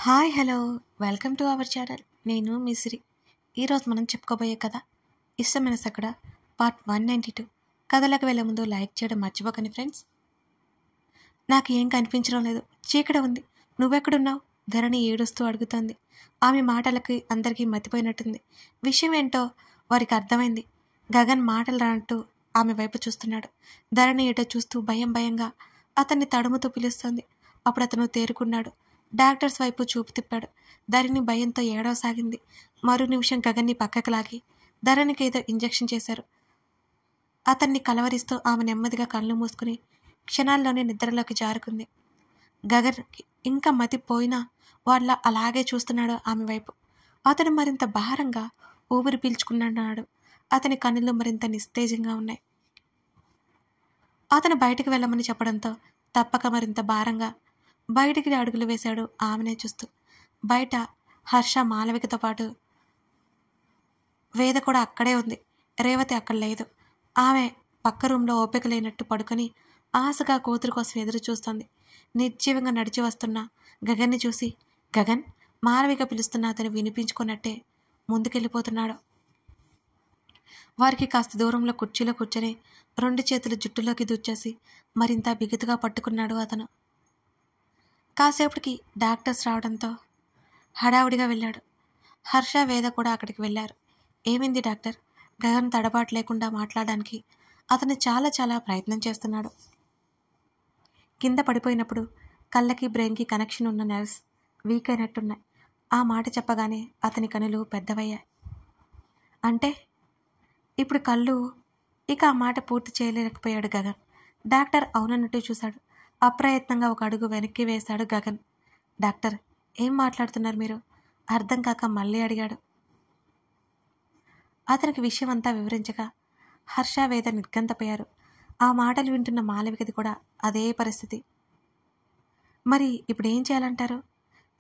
Hi hello welcome to our channel. నేను మిశ్రీ. ఈరోజు మనం చెప్పుకోబోయే కథ ఇష్టమైన సకడ పార్ట్ 192. కథలకు వెళ్ళే ముందు లైక్ చేయడం మర్చిపోకండి ఫ్రెండ్స్. నాకు ఏం కనిపించడం లేదు, చీకటి ఉంది, నువ్వెక్కడున్నావు? ధరణి ఏడుస్తూ అడుగుతోంది. ఆమె మాటలకి అందరికీ మతిపోయినట్టుంది. విషయం ఏంటో వారికి అర్థమైంది. గగన్ మాటలు రానట్టు ఆమె వైపు చూస్తున్నాడు. ధరణి ఏటో చూస్తూ భయంగా అతన్ని తడుముతూ పిలుస్తోంది. అప్పుడు అతను తేరుకున్నాడు. డాక్టర్స్ వైపు చూపు తిప్పాడు. ధరణి భయంతో ఏడవసాగింది. మరో నిమిషం గగన్ని పక్కకు లాగి ధరణికి ఏదో ఇంజెక్షన్ చేశారు. అతన్ని కలవరిస్తూ ఆమె నెమ్మదిగా కళ్ళు మూసుకుని క్షణాల్లోనే నిద్రలోకి జారుకుంది. గగన్కి ఇంకా మతి పోయినా వాళ్ళ అలాగే చూస్తున్నాడు ఆమె వైపు. అతడు మరింత భారంగా ఊపిరి పీల్చుకున్నాడు. అతని కన్నులు మరింత నిస్తేజంగా ఉన్నాయి. అతను బయటికి వెళ్ళమని చెప్పడంతో తప్పక మరింత భారంగా బయటికి అడుగులు వేశాడు ఆమెనే చూస్తూ. బయట హర్ష మాలవికతో పాటు వేద కూడా అక్కడే ఉంది. రేవతి అక్కడ లేదు. ఆమె పక్క రూమ్లో ఓపిక లేనట్టు పడుకొని ఆశగా కూతురు కోసం ఎదురు చూస్తోంది. నిర్జీవంగా నడిచి వస్తున్న గగన్ని చూసి గగన్ మాలవిక పిలుస్తున్న అతను వినిపించుకున్నట్టే ముందుకెళ్ళిపోతున్నాడు. వారికి కాస్త దూరంలో కుర్చీలో కూర్చొని 2 చేతులు జుట్టులోకి దూర్చేసి మరింత బిగుతుగా పట్టుకున్నాడు అతను. కాసేపటికి డాక్టర్స్ రావడంతో హడావుడిగా వెళ్ళాడు. హర్ష వేద కూడా అక్కడికి వెళ్ళారు. ఏమైంది డాక్టర్? గగన్ తడబాటు లేకుండా మాట్లాడడానికి అతను చాలా ప్రయత్నం చేస్తున్నాడు. కింద పడిపోయినప్పుడు కళ్ళకి బ్రెయిన్కి కనెక్షన్ ఉన్న నర్వ్స్ వీక్ అయినట్టున్నాయి. ఆ మాట చెప్పగానే అతని కనులు పెద్దవయ్యాయి. అంటే ఇప్పుడు కళ్ళు ఇక ఆ మాట పూర్తి చేయలేకపోయాడు గగన్. డాక్టర్ అవునన్నట్టు చూశాడు. అప్రయత్నంగా ఒక అడుగు వెనక్కి వేశాడు గగన్. డాక్టర్, ఏం మాట్లాడుతున్నారు మీరు? అర్థం కాక మళ్ళీ అడిగాడు. అతనికి విషయం అంతా వివరించగా హర్ష వేద నిర్గంతపోయారు. ఆ మాటలు వింటున్న మాలవికది కూడా అదే పరిస్థితి. మరి ఇప్పుడు ఏం చేయాలంటారు?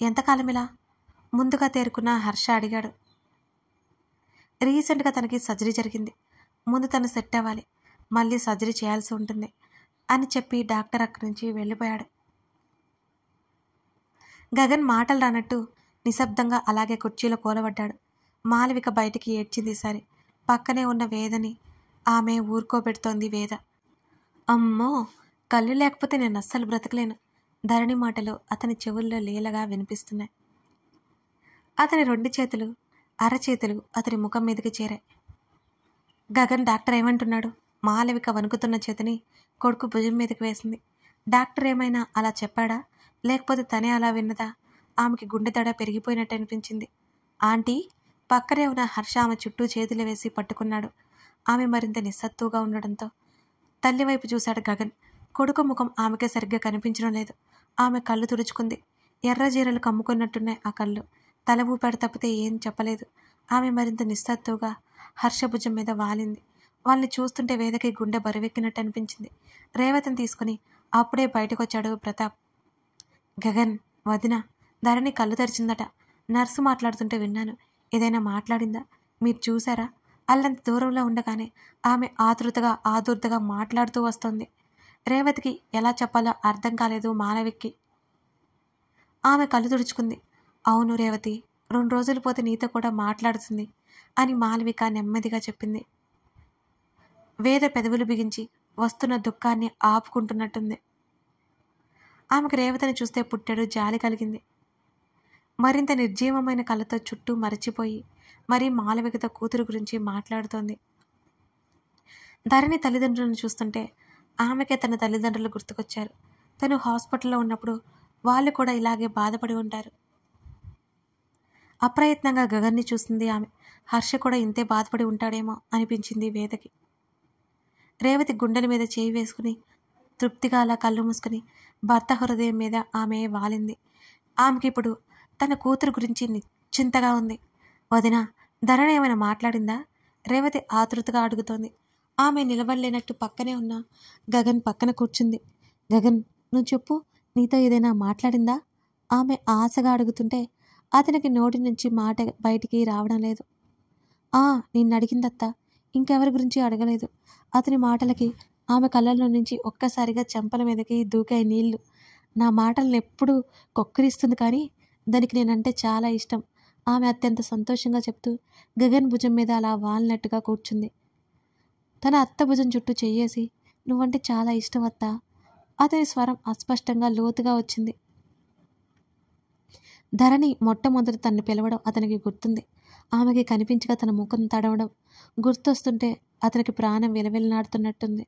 ఎంతకాలం ఇలా? ముందుగా తేరుకున్న హర్ష అడిగాడు. రీసెంట్గా తనకి సర్జరీ జరిగింది. ముందు తను సెట్ అవ్వాలి, మళ్ళీ సర్జరీ చేయాల్సి ఉంటుంది అని చెప్పి డాక్టర్ అక్కడి నుంచి వెళ్ళిపోయాడు. గగన్ మాటలు రానట్టు నిశ్శబ్దంగా అలాగే కుర్చీలో కూలబడ్డాడు. మాలవిక బయటికి ఏడ్చింది. సరే, పక్కనే ఉన్న వేదని ఆమె ఊరుకోబెడుతోంది వేద. అమ్మో, కళ్ళు లేకపోతే నేను అస్సలు బ్రతకలేను. ధరణి మాటలు అతని చెవుల్లో లీలగా వినిపిస్తున్నాయి. అతని 2 చేతులు అరచేతులు అతని ముఖం మీదకి చేరాయి. గగన్ డాక్టర్ ఏమంటున్నాడు? మాలవిక వణుకుతున్న చేతిని కొడుకు భుజం మీదకి వేసింది. డాక్టర్ ఏమైనా అలా చెప్పాడా, లేకపోతే తనే అలా విన్నదా? ఆమెకి గుండె దడ పెరిగిపోయినట్టు అనిపించింది. ఆంటీ, పక్కనే ఉన్న హర్ష ఆమె చుట్టూ చేతులు వేసి పట్టుకున్నాడు. ఆమె మరింత నిస్సత్తుగా ఉండడంతో తల్లి వైపు చూశాడు గగన్. కొడుకు ముఖం ఆమెకే సరిగ్గా కనిపించడం లేదు. ఆమె కళ్ళు తుడుచుకుంది. ఎర్రజీరలు కమ్ముకున్నట్టున్నాయి ఆ కళ్ళు. తల ఊపాడు తప్పితే ఏం చెప్పలేదు. ఆమె మరింత నిస్సత్తుగా హర్ష భుజం మీద వాలింది. వాళ్ళని చూస్తుంటే వేదకి గుండె బరువెక్కినట్టు అనిపించింది. రేవతిని తీసుకుని అప్పుడే బయటకొచ్చాడు ప్రతాప్. గగన్, వదిన, ధరణి కళ్ళు తెరిచిందట. నర్సు మాట్లాడుతుంటే విన్నాను. ఏదైనా మాట్లాడిందా? మీరు చూసారా? అల్లంత దూరంలో ఉండగానే ఆమె ఆదుర్తగా మాట్లాడుతూ వస్తోంది. రేవతికి ఎలా చెప్పాలో అర్థం కాలేదు మాలవిక్కి. ఆమె కళ్ళు తుడుచుకుంది. అవును రేవతి, 2 రోజులు పోతే నీతో కూడా మాట్లాడుతుంది అని మాలవిక నెమ్మదిగా చెప్పింది. వేద పెదవులు బిగించి వస్తున్న దుఃఖాన్ని ఆపుకుంటున్నట్టుంది. ఆమెకు రేవతిని చూస్తే పుట్టెడు జాలి కలిగింది. మరింత నిర్జీవమైన కళ్ళతో చుట్టూ మరచిపోయి మరీ మాలవికతో కూతురు గురించి మాట్లాడుతోంది. ధరణి తల్లిదండ్రులను చూస్తుంటే ఆమెకే తన తల్లిదండ్రులు గుర్తుకొచ్చారు. తను హాస్పిటల్లో ఉన్నప్పుడు వాళ్ళు కూడా ఇలాగే బాధపడి ఉంటారు. అప్రయత్నంగా గగన్ని చూసింది ఆమె. హర్ష కూడా ఇంతే బాధపడి ఉంటాడేమో అనిపించింది వేదకి. రేవతి గుండెల మీద చేయి వేసుకుని తృప్తిగా అలా కళ్ళు మూసుకుని భర్త హృదయం మీద ఆమె వాలింది. ఆమెకి ఇప్పుడు తన కూతురు గురించి నిశ్చింతగా ఉంది. వదిన, ధరణి ఏమైనా మాట్లాడిందా? రేవతి ఆతృతగా అడుగుతోంది. ఆమె నిలబడలేనట్టు పక్కనే ఉన్న గగన్ పక్కన కూర్చుంది. గగన్, నువ్వు చెప్పు, నీతో ఏదైనా మాట్లాడిందా? ఆమె ఆశగా అడుగుతుంటే అతనికి నోటి నుంచి మాట బయటికి రావడం లేదు. నిన్ను అడిగిందత్తా, ఇంకెవరి గురించి అడగలేదు. అతని మాటలకి ఆమె కళ్ళల్లో నుంచి ఒక్కసారిగా చెంపల మీదకి దూకాయి నీళ్లు. నా మాటలను ఎప్పుడూ కొక్కిరిస్తుంది, కానీ దానికి నేనంటే చాలా ఇష్టం. ఆమె అత్యంత సంతోషంగా చెప్తూ గగన్ భుజం మీద అలా వాలినట్టుగా కూర్చుంది. తన అత్త భుజం చుట్టూ చెయ్యేసి, నువ్వంటే చాలా ఇష్టం అత్త. అతని స్వరం అస్పష్టంగా లోతుగా వచ్చింది. ధరణి మొట్టమొదట తన్ని పిలవడం అతనికి గుర్తుంది. ఆమెకి కనిపించగా తన ముఖం తడవడం గుర్తొస్తుంటే అతనికి ప్రాణం విలవిలనాడుతున్నట్టుంది.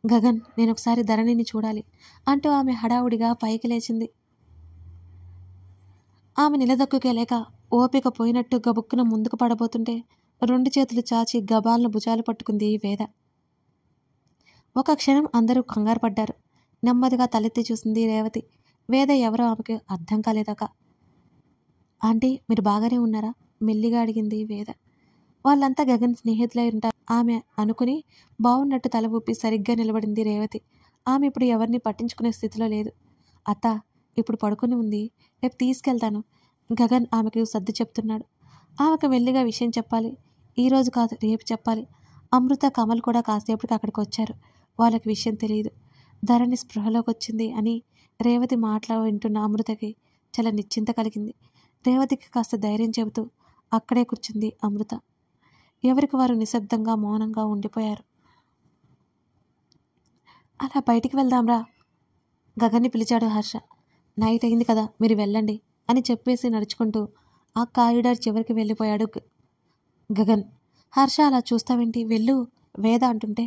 గగన్, నేనొకసారి ధరణిని చూడాలి అంటూ ఆమె హడావుడిగా పైకి లేచింది. ఆమె నిలదొక్కుకెలేక ఓపిక పోయినట్టు గబుక్కున ముందుకు పడబోతుంటే 2 చేతులు చాచి గబాలను భుజాలు పట్టుకుంది వేద. ఒక క్షణం అందరూ కంగారు పడ్డారు. నెమ్మదిగా తలెత్తి చూసింది రేవతి. వేద ఎవరో ఆమెకు అర్థం కాలేదాక. ఆంటీ, మీరు బాగానే ఉన్నారా? మెల్లిగా అడిగింది వేద. వాళ్ళంతా గగన్ స్నేహితులై ఉంటారు ఆమె అనుకుని బాగున్నట్టు తల ఊపి సరిగ్గా నిలబడింది రేవతి. ఆమె ఇప్పుడు ఎవరిని పట్టించుకునే స్థితిలో లేదు. అత్త, ఇప్పుడు పడుకుని ఉంది, రేపు తీసుకెళ్తాను. గగన్ ఆమెకు సర్ది చెప్తున్నాడు. ఆమెకు మెల్లిగా విషయం చెప్పాలి. ఈరోజు కాదు, రేపు చెప్పాలి. అమృత, కమల్ కూడా కాసేపటికి అక్కడికి వచ్చారు. వాళ్ళకి విషయం తెలియదు. ధరణి స్పృహలోకి వచ్చింది అని రేవతి మాటలు వింటున్న అమృతకి చాలా నిశ్చింత కలిగింది. రేవతికి కాస్త ధైర్యం చెబుతూ అక్కడే కూర్చుంది అమృత. ఎవరికి వారు నిశ్శబ్దంగా మౌనంగా ఉండిపోయారు. అలా బయటికి వెళ్దాంరా, గగన్ని పిలిచాడు హర్ష. నైట్ అయింది కదా, మీరు వెళ్ళండి అని చెప్పేసి నడుచుకుంటూ ఆ కారిడార్ చివరికి వెళ్ళిపోయాడు గగన్. హర్ష అలా చూస్తావేంటి, వెళ్ళు వేద అంటుంటే,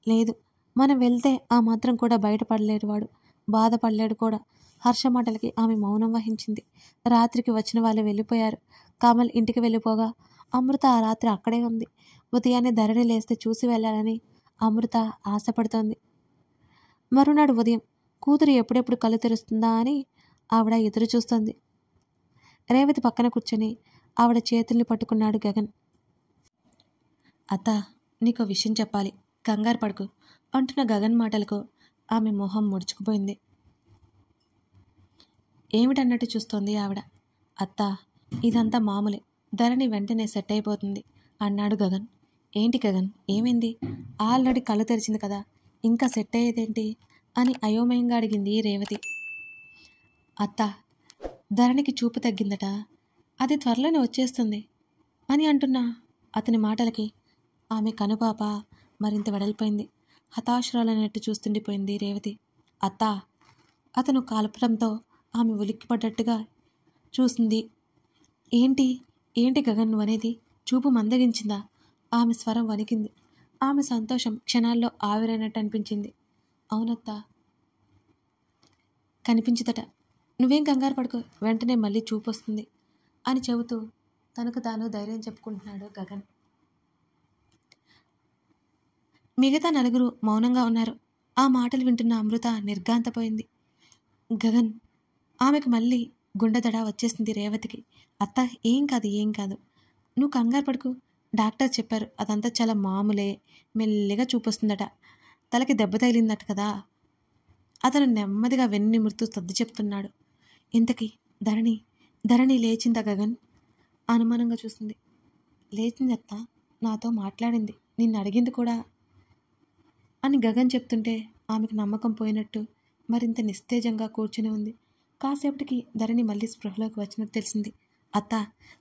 లేదు, మనం వెళ్తే ఆ మాత్రం కూడా బయటపడలేడు వాడు, బాధపడలేడు కూడా. హర్ష మాటలకి ఆమె మౌనం వహించింది. రాత్రికి వచ్చిన వాళ్ళు వెళ్ళిపోయారు. కమల్ ఇంటికి వెళ్ళిపోగా అమృత ఆ రాత్రి అక్కడే ఉంది. ఉదయాన్నే ధరణి లేస్తే చూసి వెళ్ళాలని అమృత ఆశపడుతోంది. మరునాడు ఉదయం కూతురు ఎప్పుడెప్పుడు కళ్ళు తెరుస్తుందా అని ఆవిడ ఎదురు చూస్తోంది. రేవతి పక్కన కూర్చొని ఆవిడ చేతుల్ని పట్టుకున్నాడు గగన్. అత్త, నీకో విషయం చెప్పాలి, కంగారు పడుకు అంటున్న గగన్ మాటలకు ఆమె మొహం ముడుచుకుపోయింది. ఏమిటన్నట్టు చూస్తోంది ఆవిడ. అత్త, ఇదంతా మామూలే, ధరణి వెంటనే సెట్ అయిపోతుంది అన్నాడు గగన్. ఏంటి గగన్, ఏమైంది? ఆల్రెడీ కళ్ళు తెరిచింది కదా, ఇంకా సెట్ అయ్యేదేంటి అని అయోమయంగా అడిగింది రేవతి. అత్త, ధరణికి చూపు తగ్గిందట, అది త్వరలోనే వచ్చేస్తుంది అని అంటున్నా అతని మాటలకి ఆమె కనుపాప మరింత వెడల్పోయింది. హతాశురాలన్నట్టు చూస్తుండిపోయింది రేవతి. అత్త, అతను కాల్పడంతో ఆమె ఉలిక్కిపడ్డట్టుగా చూసింది. ఏంటి ఏంటి గగన్ నువ్వనేది? చూపు మందగించిందా? ఆమె స్వరం వణికింది. ఆమె సంతోషం క్షణాల్లో ఆవిరైనట్టు అనిపించింది. అవునత్తా, కనిపించదట. నువ్వేం కంగారు పడుకో, వెంటనే మళ్ళీ చూపు వస్తుంది అని చెబుతూ తనకు తాను ధైర్యం చెప్పుకుంటున్నాడు గగన్. మిగతా నలుగురు మౌనంగా ఉన్నారు. ఆ మాటలు వింటున్న అమృత నిర్ఘాంతపోయింది. గగన్, ఆమెకు మళ్ళీ గుండెదడ వచ్చేసింది రేవతికి. అత్త, ఏం కాదు, ఏం కాదు, నువ్వు కంగారు పడుకు, డాక్టర్ చెప్పారు, అదంతా చాలా మామూలే, మెల్లిగా చూపొస్తుందట, తలకి దెబ్బ తగిలిందట కదా. అతను నెమ్మదిగా వెన్ను నిమురుతూ సర్ది చెప్తున్నాడు. ఇంతకీ ధరణి లేచిందా గగన్? అనుమానంగా చూసింది. లేచిందత్త, నాతో మాట్లాడింది, నిన్ను అడిగింది కూడా అని గగన్ చెప్తుంటే ఆమెకు నమ్మకం పోయినట్టు మరింత నిస్తేజంగా కూర్చుని ఉంది. కాసేపటికి ధరణి మళ్ళీ స్పృహలోకి వచ్చినట్టు తెలిసింది. అత్త,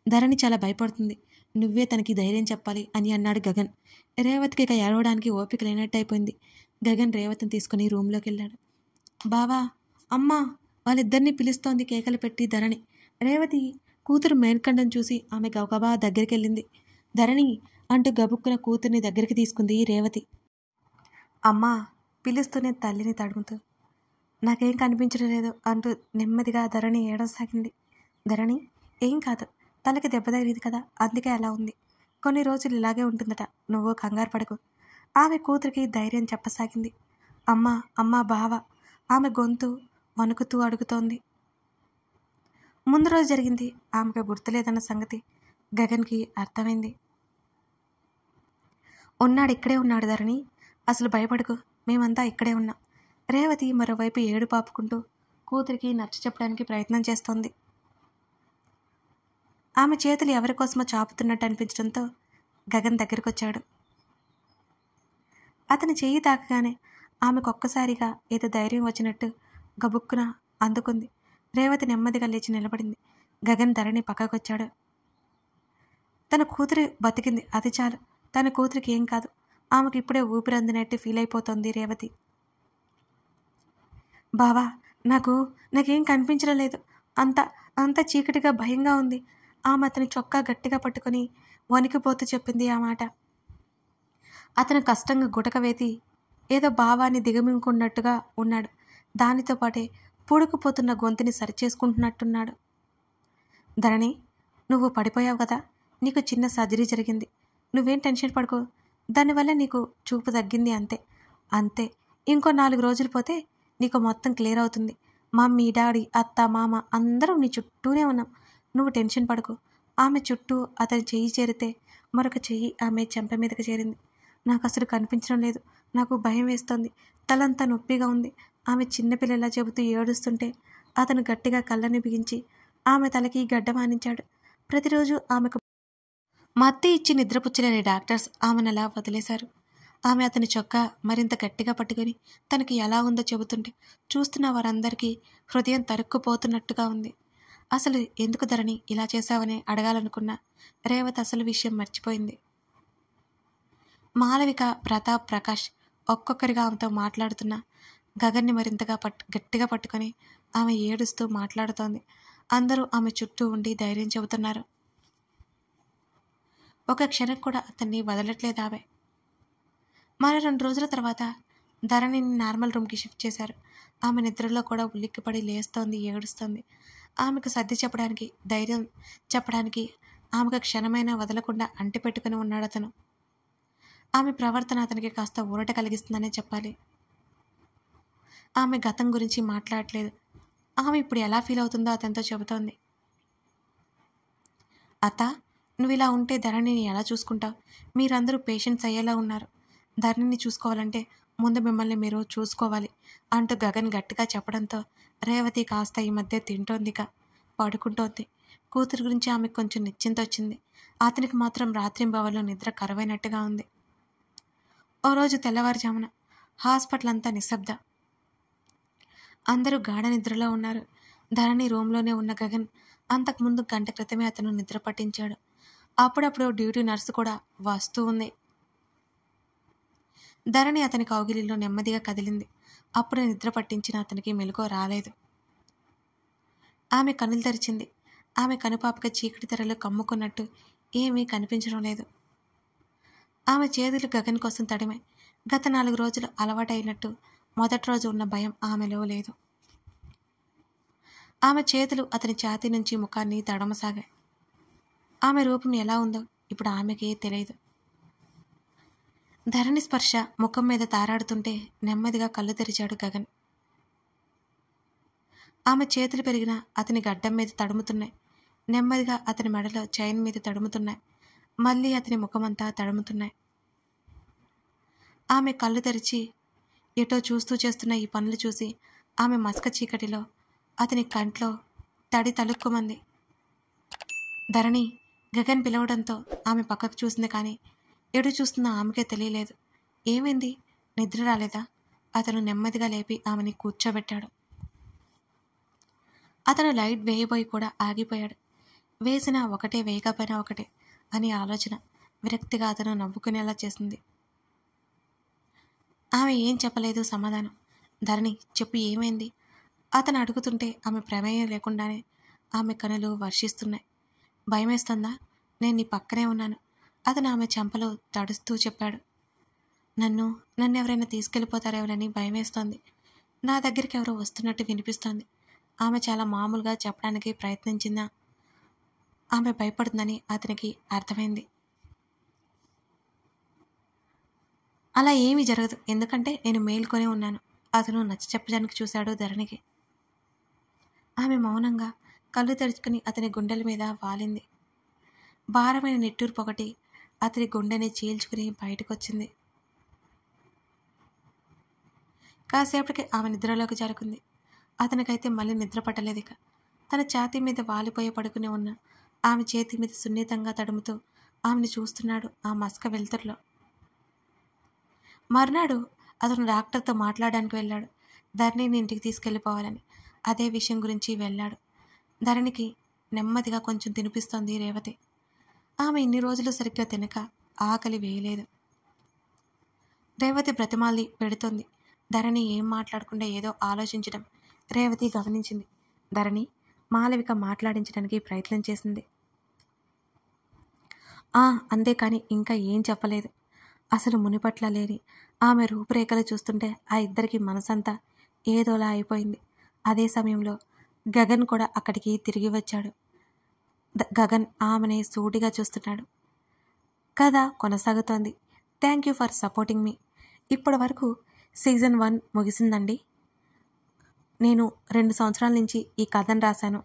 ధరణి చాలా భయపడుతుంది, నువ్వే తనకి ధైర్యం చెప్పాలి అని అన్నాడు గగన్. రేవతికి ఇక ఏడవడానికి ఓపిక లేనట్టు అయిపోయింది. గగన్ రేవతిని తీసుకుని రూమ్లోకి వెళ్ళాడు. బావా, అమ్మా, వాళ్ళిద్దరినీ పిలుస్తోంది కేకలు పెట్టి ధరణి. రేవతి కూతురు మేల్కండం చూసి ఆమె గబగబా దగ్గరికి వెళ్ళింది. ధరణి అంటూ గబుక్కున కూతుర్ని దగ్గరికి తీసుకుంది రేవతి. అమ్మా పిలుస్తూనే తల్లిని తడుముతూ, నాకేం కనిపించడం లేదు అంటూ నెమ్మదిగా ధరణి ఏడవసాగింది. ధరణి, ఏం కాదు, తలకి దెబ్బ తగిలింది కదా, అందుకే అలా ఉంది, కొన్ని రోజులు ఇలాగే ఉంటుందట, నువ్వు కంగారు పడకు ఆమె కూతురికి ధైర్యం చెప్పసాగింది. అమ్మా, అమ్మా, బావ ఆమె గొంతు వణుకుతూ అడుగుతోంది. ముందు రోజు జరిగింది ఆమెకు గుర్తులేదన్న సంగతి గగన్కి అర్థమైంది. ఉన్నాడు, ఇక్కడే ఉన్నాడు ధరణి, అసలు భయపడకు, మేమంతా ఇక్కడే ఉన్నాం. రేవతి మరోవైపు ఏడు పాపుకుంటూ కూతురికి నచ్చ చెప్పడానికి ప్రయత్నం చేస్తోంది. ఆమె చేతులు ఎవరికోసమో చాపుతున్నట్టు అనిపించడంతో గగన్ దగ్గరికి వచ్చాడు. అతని చెయ్యి తాకగానే ఆమెకు ఒక్కసారిగా ఏదో ధైర్యం వచ్చినట్టు గబుక్కున అందుకుంది. రేవతి నెమ్మదిగా లేచి నిలబడింది. గగన్ ధరణి పక్కకొచ్చాడు. తన కూతురు బతికింది, అది చాలు. తన కూతురికి ఏం కాదు. ఆమెకు ఇప్పుడే ఊపిరందినట్టు ఫీల్ అయిపోతోంది రేవతి. బావా, నాకేం కనిపించడం లేదు. అంత అంత చీకటిగా భయంగా ఉంది. ఆమె అతని చొక్కా గట్టిగా పట్టుకుని వణికిపోతూ చెప్పింది ఆ మాట. అతను కష్టంగా గుటకవేతి ఏదో భావాన్ని దిగమింగుకున్నట్టుగా ఉన్నాడు. దానితో పాటే పూడుకుపోతున్న గొంతుని సరిచేసుకుంటున్నట్టున్నాడు. ధరణి, నువ్వు పడిపోయావు కదా, నీకు చిన్న సర్జరీ జరిగింది. నువ్వేం టెన్షన్ పడుకో. దానివల్ల నీకు చూపు తగ్గింది, అంతే. ఇంకో 4 రోజులు పోతే నీకు మొత్తం క్లియర్ అవుతుంది. మమ్మీ, డాడీ, అత్త, మామ అందరం నీ చుట్టూనే ఉన్నాం. నువ్వు టెన్షన్ పడుకో. ఆమె చుట్టూ అతని చెయ్యి చేరితే మరొక చెయ్యి ఆమె చెంప మీదకి చేరింది. నాకు అసలు కనిపించడం లేదు. నాకు భయం వేస్తోంది. తలంతా నొప్పిగా ఉంది. ఆమె చిన్నపిల్లలా చెబుతూ ఏడుస్తుంటే అతను గట్టిగా కళ్ళని బిగించి ఆమె తలకి గడ్డ మానించాడు. ప్రతిరోజు ఆమెకు మత్తి ఇచ్చి నిద్రపుచ్చలేని డాక్టర్స్ ఆమెనలా వదిలేశారు. ఆమె అతని చొక్కా మరింత గట్టిగా పట్టుకుని తనకి ఎలా ఉందో చెబుతుంటే చూస్తున్న వారందరికీ హృదయం తరుక్కుపోతున్నట్టుగా ఉంది. అసలు ఎందుకు ధరణి ఇలా చేశావని అడగాలనుకున్న రేవతి అసలు విషయం మర్చిపోయింది. మాలవిక, ప్రతాప్, ప్రకాష్ ఒక్కొక్కరిగా ఆమెతో మాట్లాడుతున్న గగన్ని మరింతగా గట్టిగా పట్టుకొని ఆమె ఏడుస్తూ మాట్లాడుతోంది. అందరూ ఆమె చుట్టూ ఉండి ధైర్యం చెబుతున్నారు. ఒక క్షణం కూడా అతన్ని వదలట్లేదు ఆమె. మరో 2 రోజుల తర్వాత ధరణిని నార్మల్ రూమ్కి షిఫ్ట్ చేశారు. ఆమె నిద్రలో కూడా ఉలిక్కిపడి లేస్తోంది, ఏడుస్తోంది. ఆమెకు సర్ది చెప్పడానికి, ధైర్యం చెప్పడానికి ఆమెకు క్షణమైనా వదలకుండా అంటిపెట్టుకుని ఉన్నాడు అతను. ఆమె ప్రవర్తన అతనికి కాస్త ఊరట కలిగిస్తుందనే చెప్పాలి. ఆమె గతం గురించి మాట్లాడట్లేదు. ఆమె ఇప్పుడు ఎలా ఫీల్ అవుతుందో అతనితో చెబుతోంది. అత్త, నువ్వు ఇలా ఉంటే ధరణిని ఎలా చూసుకుంటావు? మీరందరూ పేషెంట్స్ అయ్యేలా ఉన్నారు. ధరణిని చూసుకోవాలంటే ముందు మిమ్మల్ని మీరు చూసుకోవాలి అంటూ గగన్ గట్టిగా చెప్పడంతో రేవతి కాస్త ఈ మధ్య తింటోందిక, పడుకుంటోంది. కూతురు గురించి ఆమెకు కొంచెం నిశ్చింత వచ్చింది. అతనికి మాత్రం రాత్రింబవళ్ళు నిద్ర కరువైనట్టుగా ఉంది. ఓ రోజు తెల్లవారుజామున హాస్పిటల్ అంతా నిశ్శబ్ద. అందరూ గాఢ నిద్రలో ఉన్నారు. ధరణి రూమ్లోనే ఉన్న గగన్ అంతకుముందు గంట క్రితమే అతను నిద్ర పట్టించాడు. అప్పుడప్పుడు డ్యూటీ నర్సు కూడా వస్తూ ఉంది. ధరణి అతని కౌగిలిలో నెమ్మదిగా కదిలింది. అప్పుడు నిద్ర పట్టించిన అతనికి మెలకువ రాలేదు. ఆమె కనులు తెరిచింది. ఆమె కనుపాపక చీకటి తెరలు కమ్ముకున్నట్టు ఏమీ కనిపించడం లేదు. ఆమె చేతులు గగన్ కోసం తడిమాయి. గత 4 రోజులు అలవాటైనట్టు మొదటి రోజు ఉన్న భయం ఆమెలో లేదు. ఆమె చేతులు అతని ఛాతీ నుంచి ముఖాన్ని తడమసాగాయి. ఆమె రూపం ఎలా ఉందో ఇప్పుడు ఆమెకి తెలియదు. ధరణి స్పర్శ ముఖం మీద తారాడుతుంటే నెమ్మదిగా కళ్ళు తెరిచాడు గగన్. ఆమె చేతులు పెరిగిన అతని గడ్డం మీద తడుముతున్నాయి. నెమ్మదిగా అతని మెడలో చైన్ మీద తడుముతున్నాయి. మళ్ళీ అతని ముఖమంతా తడుముతున్నాయి. ఆమె కళ్ళు తెరిచి ఎటో చూస్తూ చేస్తున్న ఈ పనులు చూసి ఆమె మసక చీకటిలో అతని కంట్లో తడి తలుక్కుమంది. ధరణి, గగన్ పిలవడంతో ఆమె పక్కకు చూసింది. కానీ ఎటు చూస్తున్న ఆమెకే తెలియలేదు. ఏమైంది, నిద్ర రాలేదా? అతను నెమ్మదిగా లేపి ఆమెని కూర్చోబెట్టాడు. అతను లైట్ వేయబోయి కూడా ఆగిపోయాడు. వేసినా ఒకటే, వేయకపోయినా ఒకటే అని ఆలోచన విరక్తిగా అతను నవ్వుకునేలా చేసింది. ఆమె ఏం చెప్పలేదు సమాధానం. ధరణి, చెప్పు, ఏమైంది? అతను అడుగుతుంటే ఆమె ప్రమేయం లేకుండానే ఆమె కనులు వర్షిస్తున్నాయి. భయమేస్తుందా? నేను నీ పక్కనే ఉన్నాను. అతను ఆమె చెంపలో తడుస్తూ చెప్పాడు. నన్ను ఎవరైనా తీసుకెళ్ళిపోతారేమోనని భయమేస్తోంది. నా దగ్గరికి ఎవరో వస్తున్నట్టు వినిపిస్తోంది. ఆమె చాలా మామూలుగా చెప్పడానికి ప్రయత్నించిందా ఆమె భయపడుతుందని అతనికి అర్థమైంది. అలా ఏమీ జరగదు, ఎందుకంటే నేను మేల్కొనే ఉన్నాను. అతను నచ్చ చెప్పడానికి చూశాడు ధరణికి. ఆమె మౌనంగా కళ్ళు తెరుచుకుని అతని గుండెల మీద వాలింది. భారమైన నిట్టూర్పు ఒకటి అతని గుండెని చీల్చుకుని బయటకొచ్చింది. కాసేపటికి ఆమె నిద్రలోకి జారుకుంది. అతనికైతే మళ్ళీ నిద్ర పట్టలేదు. ఇక తన ఛాతీ మీద వాలిపోయి పడుకుని ఉన్న ఆమె చేతి మీద సున్నితంగా తడుముతూ ఆమెను చూస్తున్నాడు ఆ మస్క వెలుతురులో. మర్నాడు అతను డాక్టర్తో మాట్లాడడానికి వెళ్ళాడు. ధరణిని ఇంటికి తీసుకెళ్ళిపోవాలని. అదే విషయం గురించి వెళ్ళాడు. ధరణికి నెమ్మదిగా కొంచెం తినిపిస్తోంది రేవతి. ఆమె ఇన్ని రోజులు సరిగ్గా తినక ఆకలి వేయలేదు. రేవతి బ్రతిమాలి పెడుతోంది. ధరణి ఏం మాట్లాడకుండా ఏదో ఆలోచించడం రేవతి గమనించింది. ధరణి మాలవిక మాట్లాడించడానికి ప్రయత్నం చేసింది. అంతేకాని ఇంకా ఏం చెప్పలేదు. అసలు మునిపట్ల లేని ఆమె రూపురేఖలు చూస్తుంటే ఆ ఇద్దరికి మనసంతా ఏదోలా అయిపోయింది. అదే సమయంలో గగన్ కూడా అక్కడికి తిరిగి వచ్చాడు. గగన్ ఆమెని సూటిగా చూస్తున్నాడు. కథ కొనసాగుతోంది. థ్యాంక్ యూ ఫర్ సపోర్టింగ్ మీ. ఇప్పటి వరకు సీజన్ 1 ముగిసిందండి. నేను 2 సంవత్సరాల నుంచి ఈ కథను రాశాను.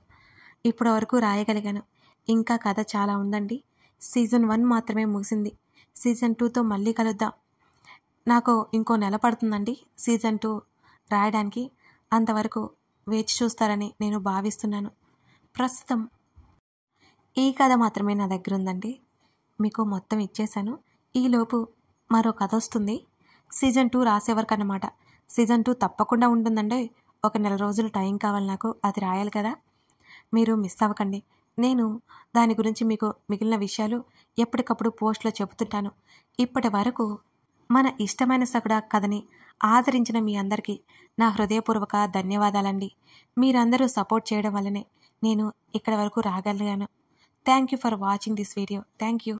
ఇప్పటి వరకు రాయగలిగాను. ఇంకా కథ చాలా ఉందండి. సీజన్ 1 మాత్రమే ముగిసింది. సీజన్ 2తో మళ్ళీ కలుద్దాం. నాకు ఇంకో నెల పడుతుందండి సీజన్ 2 రాయడానికి. అంతవరకు వేచి చూస్తారని నేను భావిస్తున్నాను. ప్రస్తుతం ఈ కథ మాత్రమే నా దగ్గర ఉందండి. మీకు మొత్తం ఇచ్చేశాను. ఈలోపు మరో కథ వస్తుంది. సీజన్ 2 రాసేవరకు అన్నమాట. సీజన్ 2 తప్పకుండా ఉంటుందండి. ఒక నెల రోజులు టైం కావాలి నాకు. అది రాయాలి కదా. మీరు మిస్ అవ్వకండి. నేను దాని గురించి మీకు మిగిలిన విషయాలు ఎప్పటికప్పుడు పోస్ట్లో చెబుతుంటాను. ఇప్పటి వరకు మన ఇష్టమైన సకుడా కథని ఆదరించిన మీ అందరికీ నా హృదయపూర్వక ధన్యవాదాలండి. మీరందరూ సపోర్ట్ చేయడం వల్లనే నేను ఇక్కడి వరకు రాగలిగాను. Thank you for watching this video. Thank you.